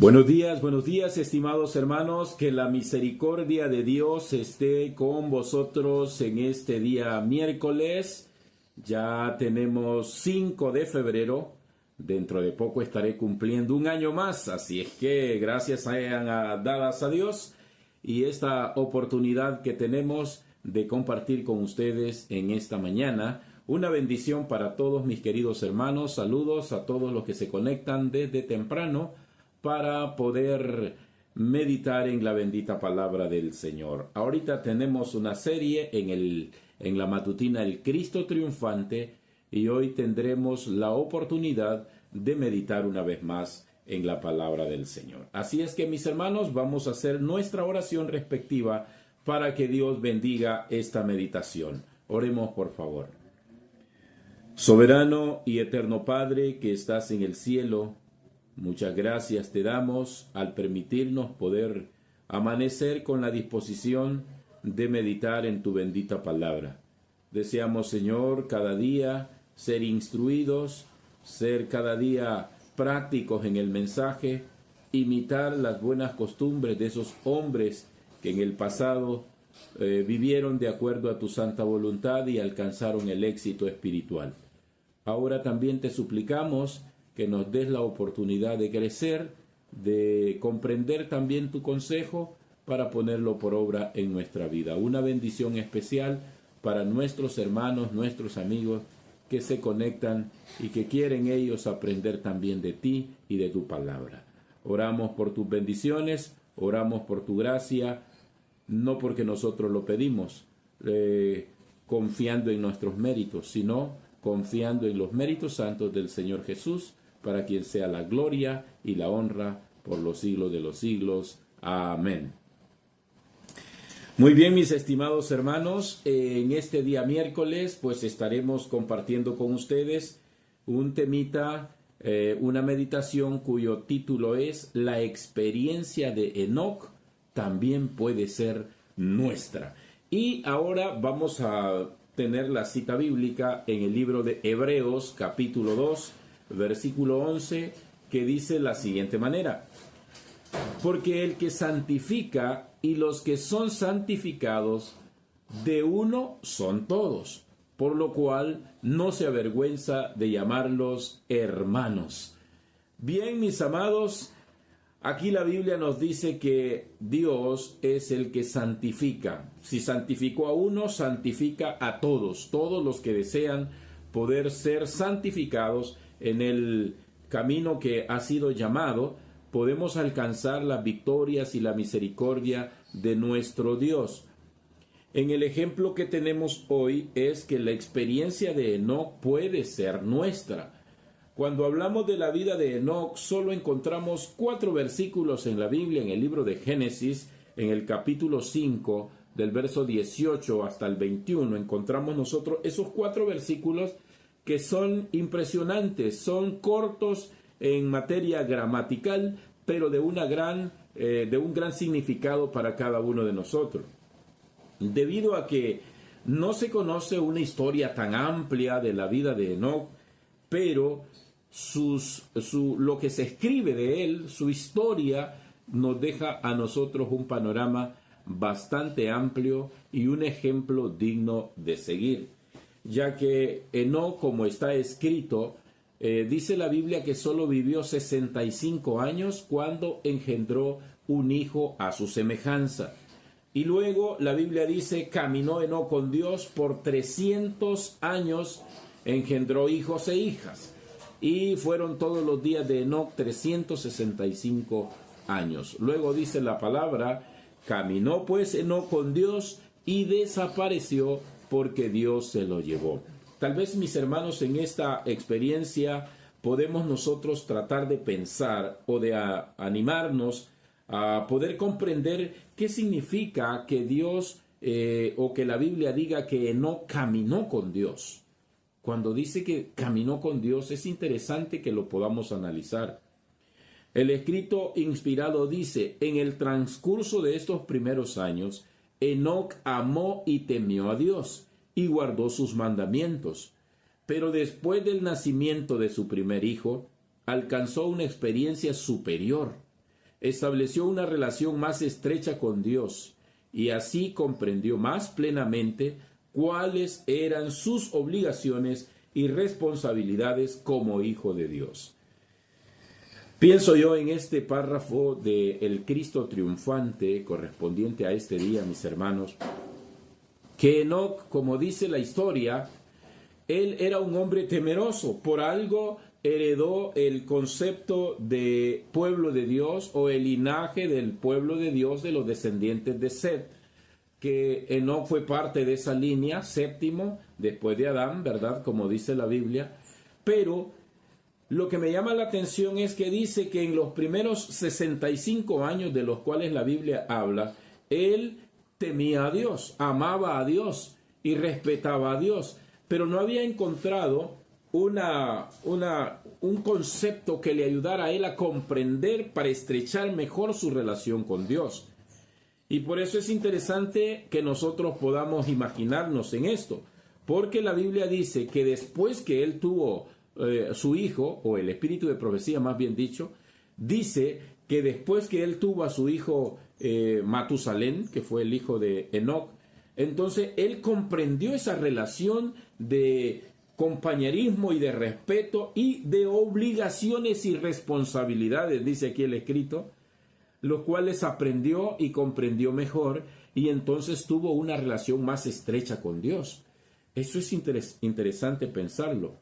Buenos días, estimados hermanos, que la misericordia de Dios esté con vosotros en este día miércoles. Ya tenemos 5 de febrero, dentro de poco estaré cumpliendo un año más, así es que gracias sean dadas a Dios y esta oportunidad que tenemos de compartir con ustedes en esta mañana. Una bendición para todos mis queridos hermanos, saludos a todos los que se conectan desde temprano para poder meditar en la bendita palabra del Señor. Ahorita tenemos una serie en la matutina El Cristo Triunfante y hoy tendremos la oportunidad de meditar una vez más en la palabra del Señor. Así es que, mis hermanos, vamos a hacer nuestra oración respectiva para que Dios bendiga esta meditación. Oremos, por favor. Soberano y eterno Padre que estás en el cielo, muchas gracias te damos al permitirnos poder amanecer con la disposición de meditar en tu bendita palabra. Deseamos, Señor, cada día ser instruidos, ser cada día prácticos en el mensaje, imitar las buenas costumbres de esos hombres que en el pasado vivieron de acuerdo a tu santa voluntad y alcanzaron el éxito espiritual. Ahora también te suplicamos que nos des la oportunidad de crecer, de comprender también tu consejo para ponerlo por obra en nuestra vida. Una bendición especial para nuestros hermanos, nuestros amigos que se conectan y que quieren ellos aprender también de ti y de tu palabra. Oramos por tus bendiciones, oramos por tu gracia, no porque nosotros lo pedimos, confiando en nuestros méritos, sino confiando en los méritos santos del Señor Jesús, para quien sea la gloria y la honra por los siglos de los siglos. Amén. Muy bien, mis estimados hermanos, en este día miércoles, pues estaremos compartiendo con ustedes un temita, una meditación cuyo título es La experiencia de Enoc también puede ser nuestra. Y ahora vamos a tener la cita bíblica en el libro de Hebreos, capítulo 2, versículo 11, que dice la siguiente manera: porque el que santifica y los que son santificados, de uno son todos, por lo cual no se avergüenza de llamarlos hermanos. Bien, mis amados, aquí la Biblia nos dice que Dios es el que santifica. Si santificó a uno, santifica a todos. Todos los que desean poder ser santificados en el camino que ha sido llamado, podemos alcanzar las victorias y la misericordia de nuestro Dios. En el ejemplo que tenemos hoy es que la experiencia de Enoc puede ser nuestra. Cuando hablamos de la vida de Enoc, solo encontramos 4 versículos en la Biblia, en el libro de Génesis, en el capítulo 5, del verso 18 hasta el 21, encontramos nosotros esos 4 versículos que son impresionantes, son cortos en materia gramatical, pero de un gran significado para cada uno de nosotros. Debido a que no se conoce una historia tan amplia de la vida de Enoc, pero lo que se escribe de él, su historia, nos deja a nosotros un panorama bastante amplio y un ejemplo digno de seguir, ya que Enoc, como está escrito, dice la Biblia que solo vivió 65 años cuando engendró un hijo a su semejanza. Y luego la Biblia dice, caminó Enoc con Dios por 300 años, engendró hijos e hijas. Y fueron todos los días de Enoc 365 años. Luego dice la palabra, caminó pues Enoc con Dios y desapareció porque Dios se lo llevó. Tal vez, mis hermanos, en esta experiencia podemos nosotros tratar de pensar o de animarnos a poder comprender qué significa que Dios o que la Biblia diga que Enoc caminó con Dios. Cuando dice que caminó con Dios, es interesante que lo podamos analizar. El escrito inspirado dice, en el transcurso de estos primeros años, Enoc amó y temió a Dios y guardó sus mandamientos. Pero después del nacimiento de su primer hijo, alcanzó una experiencia superior. estableció una relación más estrecha con Dios y así comprendió más plenamente cuáles eran sus obligaciones y responsabilidades como hijo de Dios. Pienso yo en este párrafo de el Cristo triunfante correspondiente a este día, mis hermanos, que Enoc, como dice la historia, él era un hombre temeroso, por algo heredó el concepto de pueblo de Dios o el linaje del pueblo de Dios de los descendientes de Set, que Enoc fue parte de esa línea, séptimo, después de Adán, ¿verdad? Como dice la Biblia, pero lo que me llama la atención es que dice que en los primeros 65 años de los cuales la Biblia habla, él temía a Dios, amaba a Dios y respetaba a Dios, pero no había encontrado un concepto que le ayudara a él a comprender para estrechar mejor su relación con Dios. Y por eso es interesante que nosotros podamos imaginarnos en esto, porque la Biblia dice que después que él tuvo su hijo, o el espíritu de profecía más bien dicho, dice que después que él tuvo a su hijo Matusalén, que fue el hijo de Enoc, entonces él comprendió esa relación de compañerismo y de respeto y de obligaciones y responsabilidades, dice aquí el escrito, los cuales aprendió y comprendió mejor y entonces tuvo una relación más estrecha con Dios. Eso es interesante pensarlo.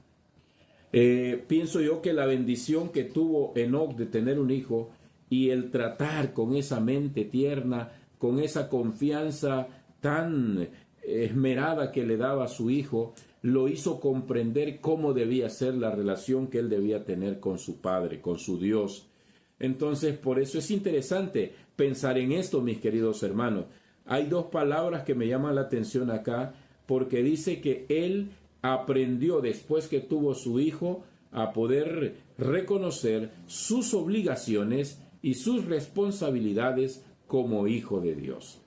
Pienso yo que la bendición que tuvo Enoc de tener un hijo y el tratar con esa mente tierna, con esa confianza tan esmerada que le daba a su hijo, lo hizo comprender cómo debía ser la relación que él debía tener con su padre, con su Dios. Entonces, por eso es interesante pensar en esto, mis queridos hermanos. Hay dos palabras que me llaman la atención acá, porque dice que él aprendió después que tuvo su hijo a poder reconocer sus obligaciones y sus responsabilidades como hijo de Dios.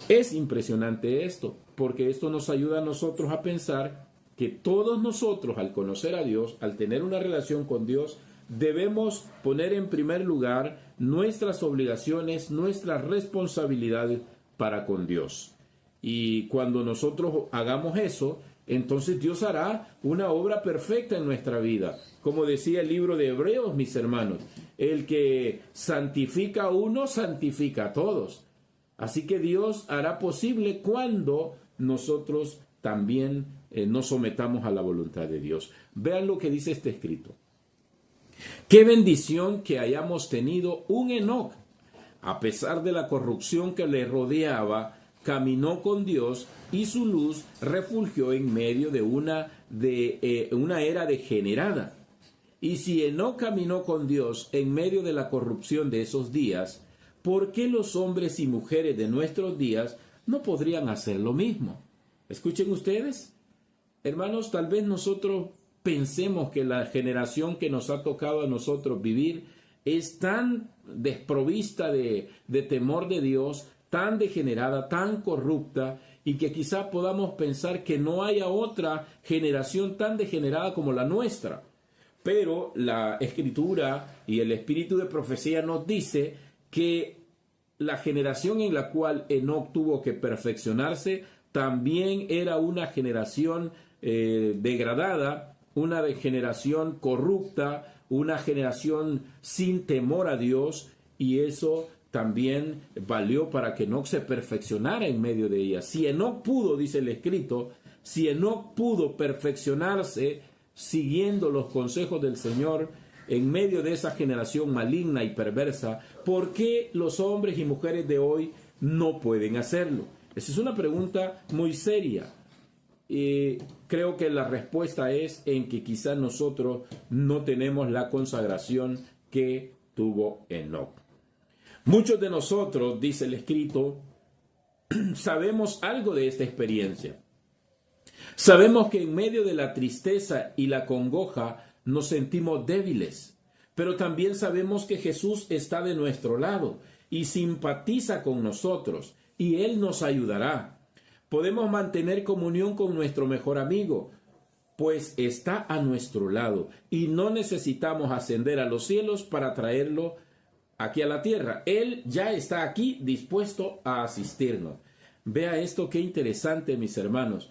Es impresionante esto, porque esto nos ayuda a nosotros a pensar que todos nosotros, al conocer a Dios, al tener una relación con Dios, debemos poner en primer lugar nuestras obligaciones, nuestras responsabilidades para con Dios. Y cuando nosotros hagamos eso, entonces Dios hará una obra perfecta en nuestra vida. Como decía el libro de Hebreos, mis hermanos, el que santifica a uno, santifica a todos. Así que Dios hará posible cuando nosotros también nos sometamos a la voluntad de Dios. Vean lo que dice este escrito. Qué bendición que hayamos tenido un Enoc. A pesar de la corrupción que le rodeaba, caminó con Dios y su luz refulgió en medio de una era degenerada. Y si Enoc caminó con Dios en medio de la corrupción de esos días, ¿por qué los hombres y mujeres de nuestros días no podrían hacer lo mismo? Escuchen ustedes, hermanos, tal vez nosotros pensemos que la generación que nos ha tocado a nosotros vivir es tan desprovista de temor de Dios, tan degenerada, tan corrupta, y que quizá podamos pensar que no haya otra generación tan degenerada como la nuestra. Pero la Escritura y el espíritu de profecía nos dice que la generación en la cual Enoc tuvo que perfeccionarse también era una generación degradada, una generación corrupta, una generación sin temor a Dios, y eso también valió para que Enoc se perfeccionara en medio de ella. Si Enoc pudo, dice el escrito, si Enoc pudo perfeccionarse siguiendo los consejos del Señor en medio de esa generación maligna y perversa, ¿por qué los hombres y mujeres de hoy no pueden hacerlo? Esa es una pregunta muy seria. Y creo que la respuesta es en que quizás nosotros no tenemos la consagración que tuvo Enoc. Muchos de nosotros, dice el escrito, sabemos algo de esta experiencia. Sabemos que en medio de la tristeza y la congoja nos sentimos débiles, pero también sabemos que Jesús está de nuestro lado y simpatiza con nosotros, y Él nos ayudará. Podemos mantener comunión con nuestro mejor amigo, pues está a nuestro lado, y no necesitamos ascender a los cielos para traerlo aquí a la tierra. Él ya está aquí dispuesto a asistirnos. Vea esto, qué interesante, mis hermanos.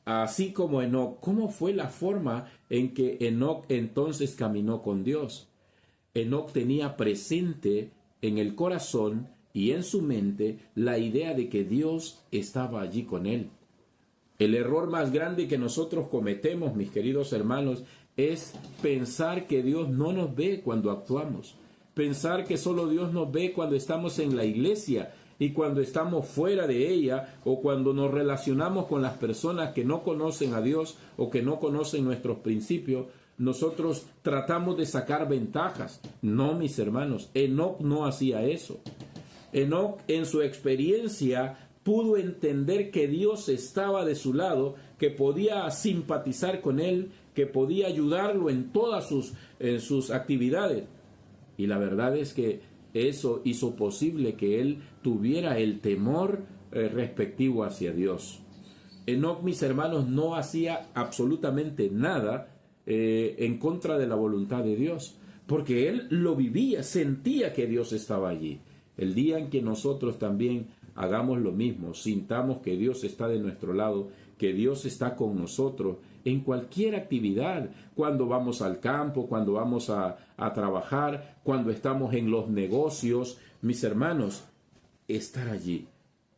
Así como Enoc, ¿cómo fue la forma en que Enoc entonces caminó con Dios? Enoc tenía presente en el corazón y en su mente la idea de que Dios estaba allí con él. El error más grande que nosotros cometemos, mis queridos hermanos, es pensar que Dios no nos ve cuando actuamos. Pensar que solo Dios nos ve cuando estamos en la iglesia y cuando estamos fuera de ella, o cuando nos relacionamos con las personas que no conocen a Dios o que no conocen nuestros principios. Nosotros tratamos de sacar ventajas. No, mis hermanos, Enoc no hacía eso. Enoc, en su experiencia, pudo entender que Dios estaba de su lado, que podía simpatizar con él, que podía ayudarlo en todas sus actividades. Y la verdad es que eso hizo posible que él tuviera el temor respectivo hacia Dios. Enoc, mis hermanos, no hacía absolutamente nada en contra de la voluntad de Dios, porque él lo vivía, sentía que Dios estaba allí. El día en que nosotros también hagamos lo mismo, sintamos que Dios está de nuestro lado, que Dios está con nosotros en cualquier actividad, cuando vamos al campo, cuando vamos a trabajar, cuando estamos en los negocios, mis hermanos, estar allí.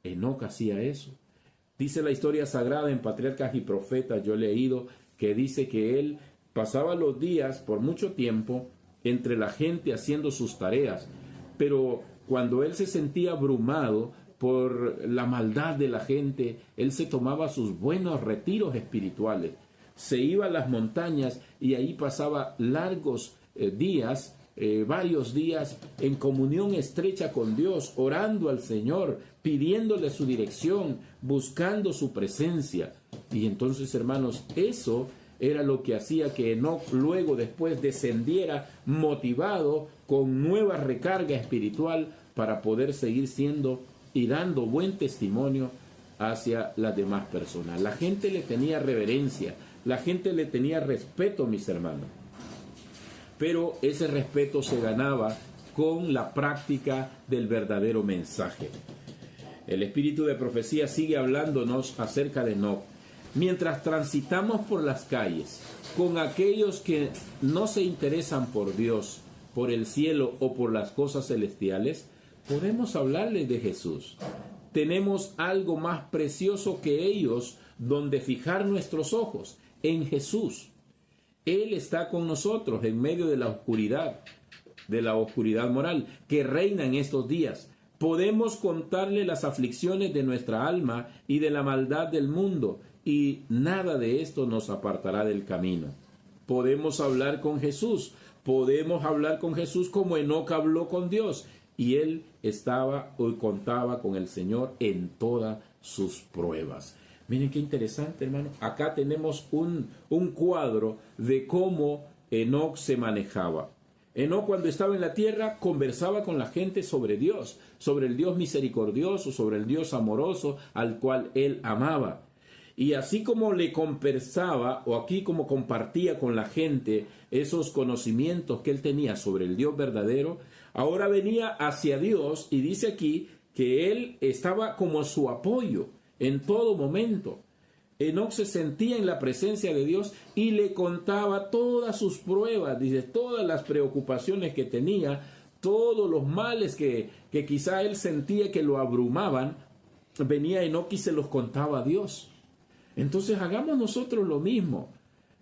Enoc hacía eso. Dice la historia sagrada en Patriarcas y Profetas, yo he leído, que dice que él pasaba los días por mucho tiempo entre la gente haciendo sus tareas, pero cuando él se sentía abrumado por la maldad de la gente, él se tomaba sus buenos retiros espirituales, se iba a las montañas y ahí pasaba largos días, varios días en comunión estrecha con Dios, orando al Señor, pidiéndole su dirección, buscando su presencia. Y entonces, hermanos, eso era lo que hacía que Enoc luego después descendiera motivado con nueva recarga espiritual para poder seguir siendo y dando buen testimonio hacia las demás personas. La gente le tenía reverencia, la gente le tenía respeto, mis hermanos. Pero ese respeto se ganaba con la práctica del verdadero mensaje. El espíritu de profecía sigue hablándonos acerca de Enoc. Mientras transitamos por las calles con aquellos que no se interesan por Dios, por el cielo o por las cosas celestiales, podemos hablarles de Jesús. Tenemos algo más precioso que ellos donde fijar nuestros ojos, en Jesús. Él está con nosotros en medio de la oscuridad moral que reina en estos días. Podemos contarle las aflicciones de nuestra alma y de la maldad del mundo, y nada de esto nos apartará del camino. Podemos hablar con Jesús, como Enoc habló con Dios, y él estaba o contaba con el Señor en todas sus pruebas. Miren qué interesante, hermano. Acá tenemos un cuadro de cómo Enoc se manejaba. Enoc, cuando estaba en la tierra, conversaba con la gente sobre Dios, sobre el Dios misericordioso, sobre el Dios amoroso al cual él amaba. Y así como le conversaba, o aquí como compartía con la gente esos conocimientos que él tenía sobre el Dios verdadero, ahora venía hacia Dios y dice aquí que él estaba como su apoyo en todo momento. Enoc se sentía en la presencia de Dios y le contaba todas sus pruebas, dice, todas las preocupaciones que tenía, todos los males que quizá él sentía que lo abrumaban. Venía Enoc y se los contaba a Dios. Entonces hagamos nosotros lo mismo.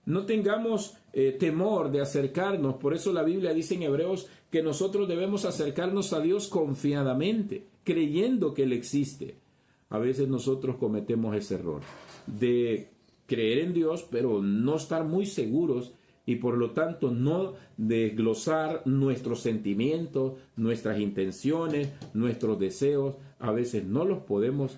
No tengamos temor de acercarnos. Por eso la Biblia dice en Hebreos que nosotros debemos acercarnos a Dios confiadamente, creyendo que Él existe. A veces nosotros cometemos ese error de creer en Dios, pero no estar muy seguros y por lo tanto no desglosar nuestros sentimientos, nuestras intenciones, nuestros deseos. A veces no los podemos,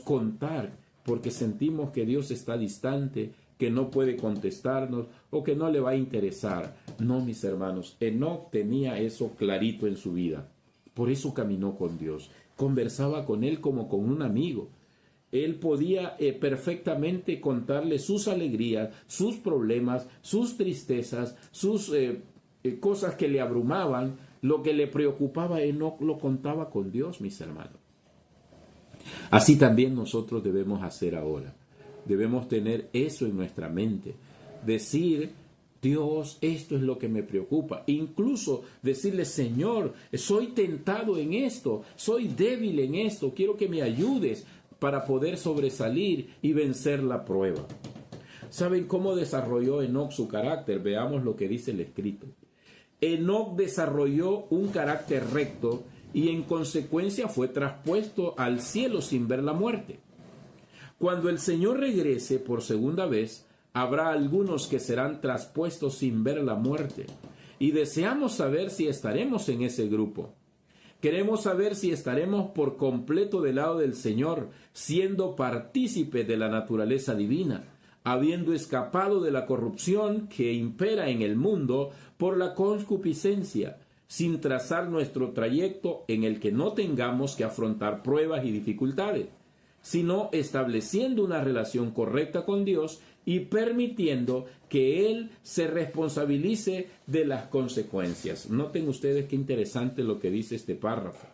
contar, porque sentimos que Dios está distante, que no puede contestarnos o que no le va a interesar. No, mis hermanos, Enoc tenía eso clarito en su vida. Por eso caminó con Dios. Conversaba con Él como con un amigo. Él podía perfectamente contarle sus alegrías, sus problemas, sus tristezas, sus cosas que le abrumaban. Lo que le preocupaba a Enoc lo contaba con Dios, mis hermanos. Así también nosotros debemos hacer ahora. Debemos tener eso en nuestra mente. Decir, Dios, esto es lo que me preocupa. Incluso decirle, Señor, soy tentado en esto, soy débil en esto, quiero que me ayudes para poder sobresalir y vencer la prueba. ¿Saben cómo desarrolló Enoc su carácter? Veamos lo que dice el escrito. Enoc desarrolló un carácter recto y en consecuencia fue traspuesto al cielo sin ver la muerte. Cuando el Señor regrese por segunda vez, habrá algunos que serán traspuestos sin ver la muerte. Y deseamos saber si estaremos en ese grupo. Queremos saber si estaremos por completo del lado del Señor, siendo partícipes de la naturaleza divina, habiendo escapado de la corrupción que impera en el mundo por la concupiscencia, sin trazar nuestro trayecto en el que no tengamos que afrontar pruebas y dificultades, sino estableciendo una relación correcta con Dios y permitiendo que Él se responsabilice de las consecuencias. Noten ustedes qué interesante lo que dice este párrafo.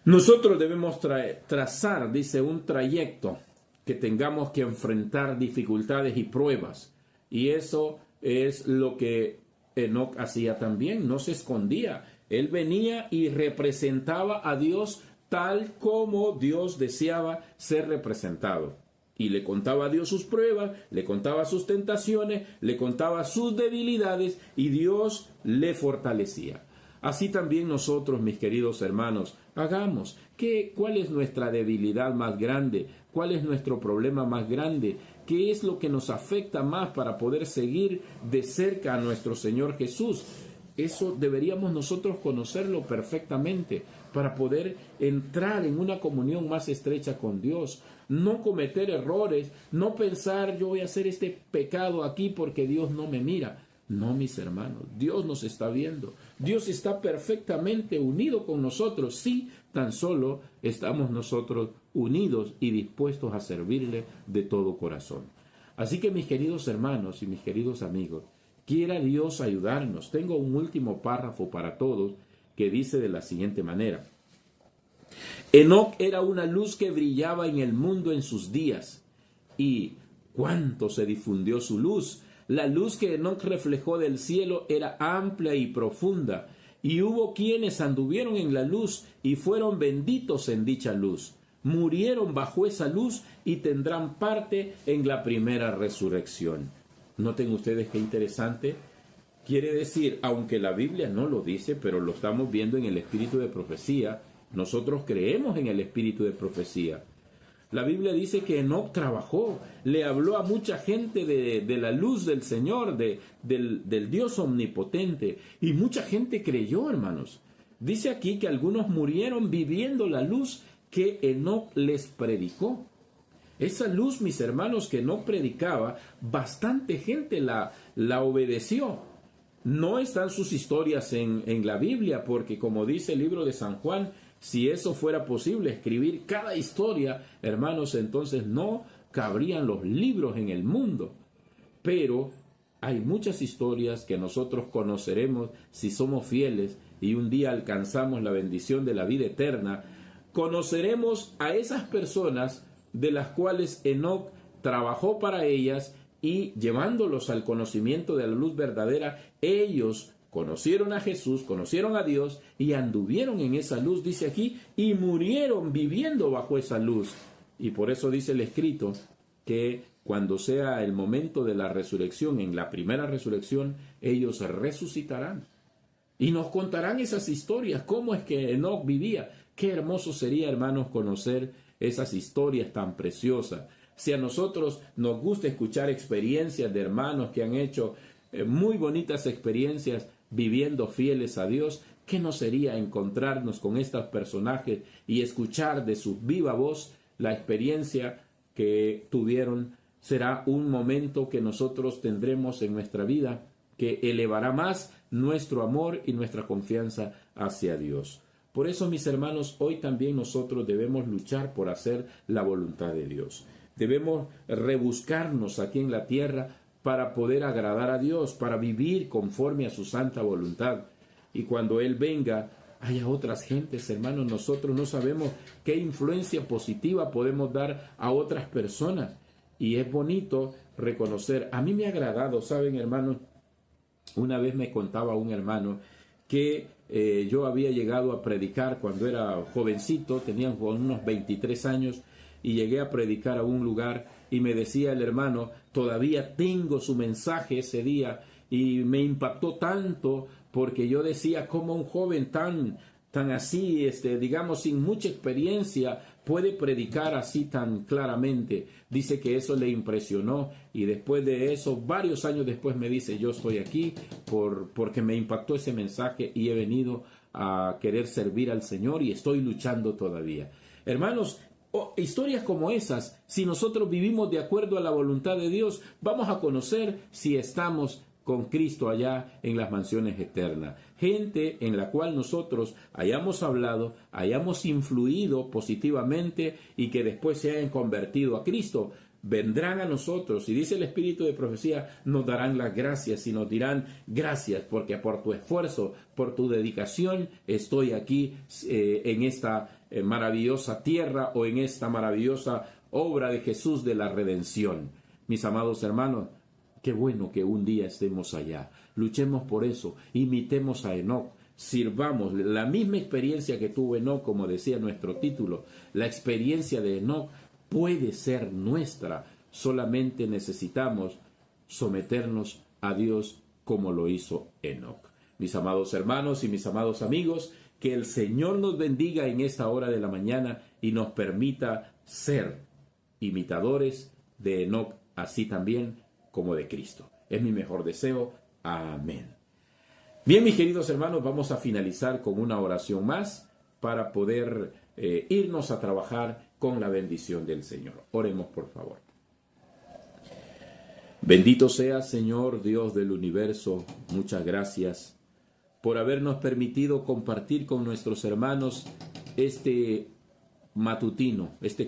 Nosotros debemos trazar, dice, un trayecto que tengamos que enfrentar dificultades y pruebas. Y eso es lo que Enoc hacía también, no se escondía. Él venía y representaba a Dios tal como Dios deseaba ser representado. Y le contaba a Dios sus pruebas, le contaba sus tentaciones, le contaba sus debilidades y Dios le fortalecía. Así también nosotros, mis queridos hermanos, hagamos. ¿Cuál es nuestra debilidad más grande? ¿Cuál es nuestro problema más grande? ¿Qué es lo que nos afecta más para poder seguir de cerca a nuestro Señor Jesús? Eso deberíamos nosotros conocerlo perfectamente para poder entrar en una comunión más estrecha con Dios. No cometer errores, no pensar yo voy a hacer este pecado aquí porque Dios no me mira. No, mis hermanos, Dios nos está viendo. Dios está perfectamente unido con nosotros. Sí, tan solo estamos nosotros unidos y dispuestos a servirle de todo corazón. Así que, mis queridos hermanos y mis queridos amigos, quiera Dios ayudarnos. Tengo un último párrafo para todos que dice de la siguiente manera. Enoc era una luz que brillaba en el mundo en sus días. ¿Y cuánto se difundió su luz? La luz que Enoc reflejó del cielo era amplia y profunda, y hubo quienes anduvieron en la luz y fueron benditos en dicha luz. Murieron bajo esa luz y tendrán parte en la primera resurrección. Noten ustedes qué interesante. Quiere decir, aunque la Biblia no lo dice, pero lo estamos viendo en el espíritu de profecía, nosotros creemos en el espíritu de profecía. La Biblia dice que Enoc trabajó, le habló a mucha gente de la luz del Señor, del Dios omnipotente, y mucha gente creyó, hermanos. Dice aquí que algunos murieron viviendo la luz que Enoc les predicó. Esa luz, mis hermanos, que Enoc predicaba, bastante gente la obedeció. No están sus historias en la Biblia, porque como dice el libro de San Juan, si eso fuera posible, escribir cada historia, hermanos, entonces no cabrían los libros en el mundo. Pero hay muchas historias que nosotros conoceremos si somos fieles y un día alcanzamos la bendición de la vida eterna. Conoceremos a esas personas de las cuales Enoc trabajó para ellas y llevándolos al conocimiento de la luz verdadera, ellos conocieron a Jesús, conocieron a Dios y anduvieron en esa luz, dice aquí, y murieron viviendo bajo esa luz. Y por eso dice el escrito que cuando sea el momento de la resurrección, en la primera resurrección, ellos resucitarán. Y nos contarán esas historias, cómo es que Enoc vivía. Qué hermoso sería, hermanos, conocer esas historias tan preciosas. Si a nosotros nos gusta escuchar experiencias de hermanos que han hecho muy bonitas experiencias viviendo fieles a Dios, ¿qué no sería encontrarnos con estos personajes y escuchar de su viva voz la experiencia que tuvieron? Será un momento que nosotros tendremos en nuestra vida que elevará más nuestro amor y nuestra confianza hacia Dios. Por eso, mis hermanos, hoy también nosotros debemos luchar por hacer la voluntad de Dios. Debemos rebuscarnos aquí en la tierra para poder agradar a Dios, para vivir conforme a su santa voluntad. y cuando Él venga, haya otras gentes, hermanos. Nosotros no sabemos qué influencia positiva podemos dar a otras personas. Y es bonito reconocer. A mí me ha agradado, ¿saben, hermanos? Una vez me contaba un hermano que yo había llegado a predicar cuando era jovencito, tenía unos 23 años, y llegué a predicar a un lugar y me decía el hermano, todavía tengo su mensaje ese día, y me impactó tanto porque yo decía, cómo un joven tan así, digamos, sin mucha experiencia, puede predicar así tan claramente. Dice que eso le impresionó, y después de eso, varios años después me dice, yo estoy aquí porque me impactó ese mensaje y he venido a querer servir al Señor y estoy luchando todavía. Hermanos, historias como esas, si nosotros vivimos de acuerdo a la voluntad de Dios, vamos a conocer si estamos con Cristo allá en las mansiones eternas. Gente en la cual nosotros hayamos hablado, hayamos influido positivamente y que después se hayan convertido a Cristo, vendrán a nosotros, y dice el Espíritu de profecía, nos darán las gracias y nos dirán gracias porque por tu esfuerzo, por tu dedicación, estoy aquí en esta maravillosa tierra o en esta maravillosa obra de Jesús de la redención. Mis amados hermanos, qué bueno que un día estemos allá. Luchemos por eso, imitemos a Enoc, sirvamos la misma experiencia que tuvo Enoc, como decía nuestro título. La experiencia de Enoc puede ser nuestra, solamente necesitamos someternos a Dios como lo hizo Enoc. Mis amados hermanos y mis amados amigos, que el Señor nos bendiga en esta hora de la mañana y nos permita ser imitadores de Enoc, así también como de Cristo. Es mi mejor deseo. Amén. Bien, mis queridos hermanos, vamos a finalizar con una oración más para poder irnos a trabajar con la bendición del Señor. Oremos, por favor. Bendito sea, Señor, Dios del universo. Muchas gracias por habernos permitido compartir con nuestros hermanos este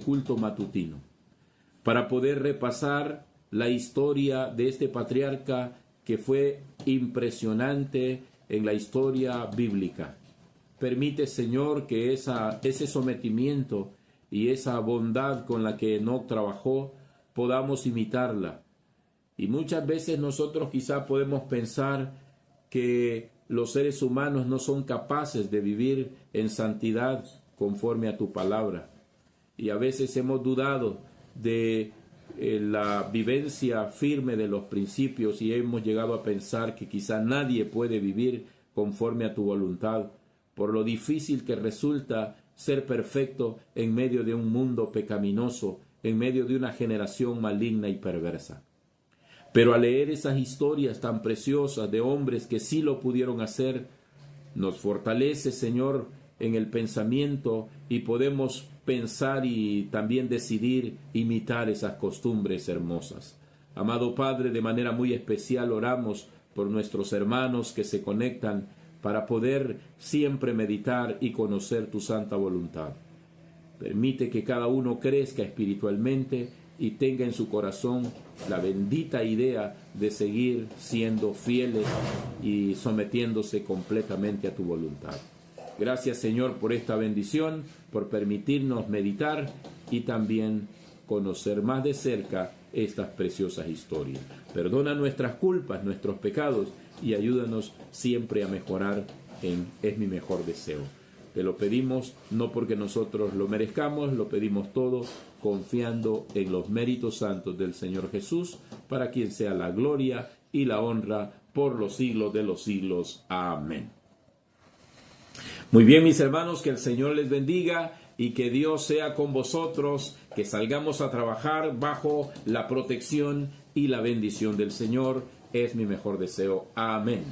culto matutino, para poder repasar la historia de este patriarca que fue impresionante en la historia bíblica. Permite, Señor, que ese sometimiento y esa bondad con la que Enoc trabajó, podamos imitarla. Y muchas veces nosotros quizá podemos pensar que los seres humanos no son capaces de vivir en santidad conforme a tu palabra. Y a veces hemos dudado de la vivencia firme de los principios y hemos llegado a pensar que quizá nadie puede vivir conforme a tu voluntad, por lo difícil que resulta ser perfecto en medio de un mundo pecaminoso, en medio de una generación maligna y perversa. Pero al leer esas historias tan preciosas de hombres que sí lo pudieron hacer, nos fortalece, Señor, en el pensamiento y podemos pensar y también decidir imitar esas costumbres hermosas. Amado Padre, de manera muy especial oramos por nuestros hermanos que se conectan para poder siempre meditar y conocer tu santa voluntad. Permite que cada uno crezca espiritualmente y tenga en su corazón la bendita idea de seguir siendo fieles y sometiéndose completamente a tu voluntad. Gracias, Señor, por esta bendición, por permitirnos meditar y también conocer más de cerca estas preciosas historias. Perdona nuestras culpas, nuestros pecados y ayúdanos siempre a mejorar es mi mejor deseo. Te lo pedimos no porque nosotros lo merezcamos, lo pedimos todo confiando en los méritos santos del Señor Jesús, para quien sea la gloria y la honra por los siglos de los siglos. Amén. Muy bien, mis hermanos, que el Señor les bendiga y que Dios sea con vosotros, que salgamos a trabajar bajo la protección y la bendición del Señor. Es mi mejor deseo. Amén.